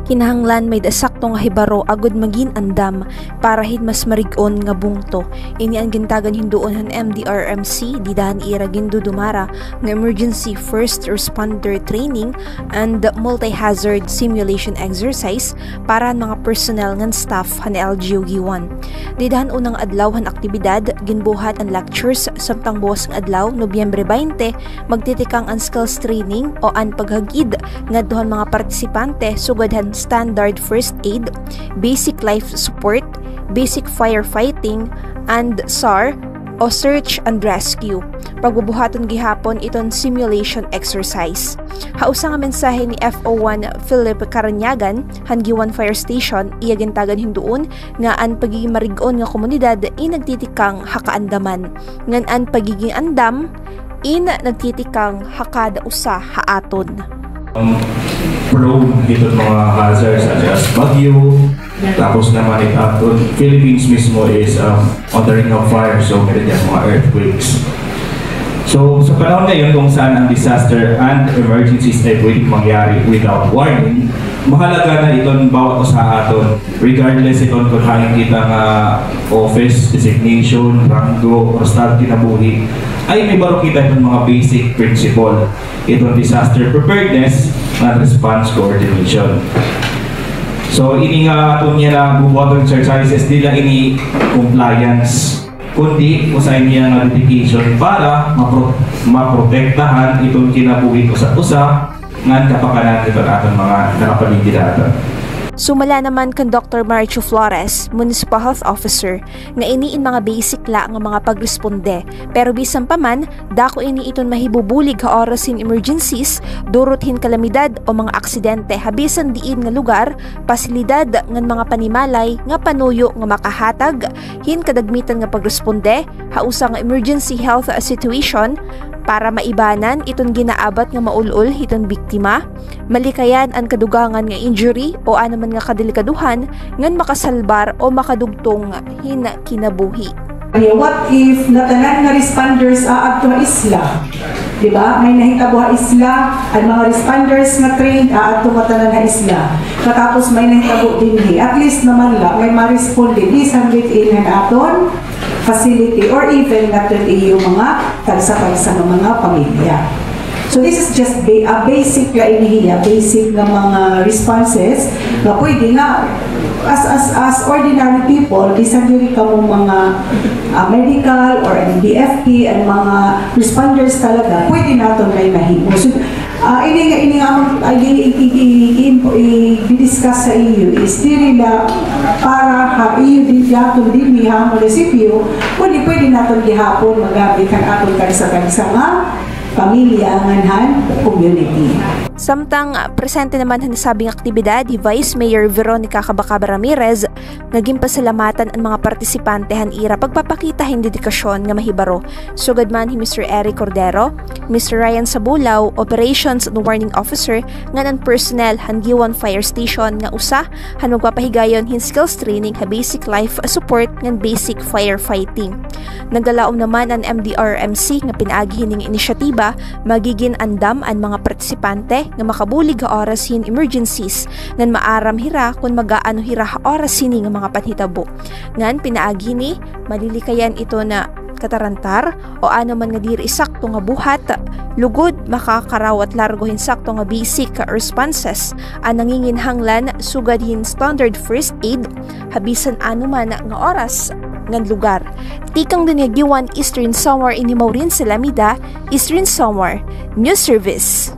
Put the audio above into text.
Kinahanglan may dasakto nga hibaro agud magin andam para hid mas marig-on nga bungto. Ini ang gintagan hinduon han MDRMC didahan ira gindudumara nga emergency first responder training and multi-hazard simulation exercise para mga personnel ngan staff han LGUG1. Didahan unang adlaw han aktibidad ginbuhat ang lectures samtang buwas nga adlaw Nobyembre 20 magtitikang ang skills training o an paghagid nga duhan mga partisipante sugad han standard first aid, basic life support, basic firefighting, and SAR o search and rescue. Pagbubuhaton gihapon iton simulation exercise. Hausa nga mensahe ni FO1 Philip Karanyagan han Giwan Fire Station iya gintagan hinduon nga an pagiging marig-on nga komunidad nagtitikang hakaandaman. Ngan an pagiging andam nagtitikang hakada usa haaton. Prone dito mga hazards such as bagyo, tapos naman Philippines mismo is on the ring of fire, so meron yan mga earthquakes. So sa panahon ngayon kung saan ang disaster and emergencies ay pwedeng mangyari without warning, mahalaga na iton bawat usa aton, regardless iton kung hangin kita nga office, designation, rango, or start kinabuhi, ay may baro kita itong mga basic principle. Itong disaster preparedness and response coordination. So ini nga itong niya na bubuhatong exercises nila ini compliance, kundi usahin niya nga dedication para maprotektahan itong kinabuhi usa-usa ngan kapakanan ito atong mga nakapaligid aton. Sumala naman kan Dr. Marichu Flores, Municipal Health Officer, nga iniin mga basic la nga mga pagresponde. Pero bisan pa man, dako ini iton mahibubulig ka orasin emergencies, duruthin kalamidad o mga aksidente habisan diin nga lugar, pasilidad ngan mga panimalay nga panuyo nga makahatag, hin kadagmitan nga pagresponde, hausa nga emergency health situation, para maibanan itong ginaabat nga maulul hitong biktima, malikayan ang kadugangan nga injury o anuman nga kadelikaduhan ngan makasalbar o makadugtong kinabuhi. What if natanan nga responders aadto isla? Diba? May nahitabo isla, ang mga responders nga trained aadto matanan nga isla. Katapos may nahitabo dinhi. At least naman la may ma-responde bisan within ang aton facility or even natin iyo mga tagsa-tagsa ng mga pamilya. So this is just a basic la inihiya, basic na mga responses na pwede nga as ordinary people, bisan diri ka mo mga medical or BFP and mga responders talaga, pwede natin may mahimo. So, ini nga i-discuss sa iyo is diri na para iyo din yato din ang munisipyo, pwede natin gihapon magamit ang atong kanisa-kanisa nga pamilya nganhan community. Samtang presente naman ang nasabing aktibidad, ni Vice Mayor Veronica Cabacaba Ramirez, naging pasalamatan ang mga partisipante han ira pagpapakita hin dedikasyon nga mahibaro. Sugad man ni Mr. Eric Cordero, Mr. Ryan Sabulaw, Operations and Warning Officer, nga ng personnel han Giwan Fire Station nga usa han magpapahigayon hin skills training ha basic life support ngan basic firefighting. Nagdalaom naman ang MDRMC nga pinaagi hining inisyatiba magiging andam ang mga partisipante nga makabulig nga oras hin emergencies ngan maaram hira kung magaano hira oras sini nga mga panhitabo. Ngan pinaagi ni malilikayan ito na katarantar o ano man nga diri sakto nga buhat lugod makakarawat largo hin sakto nga basic responses ang nanginginhanglan sugad hin standard first aid habisan ano man nga oras ngan lugar. Tikang Giwan Eastern Samar ini Maureen Salamida, Eastern Samar News Service.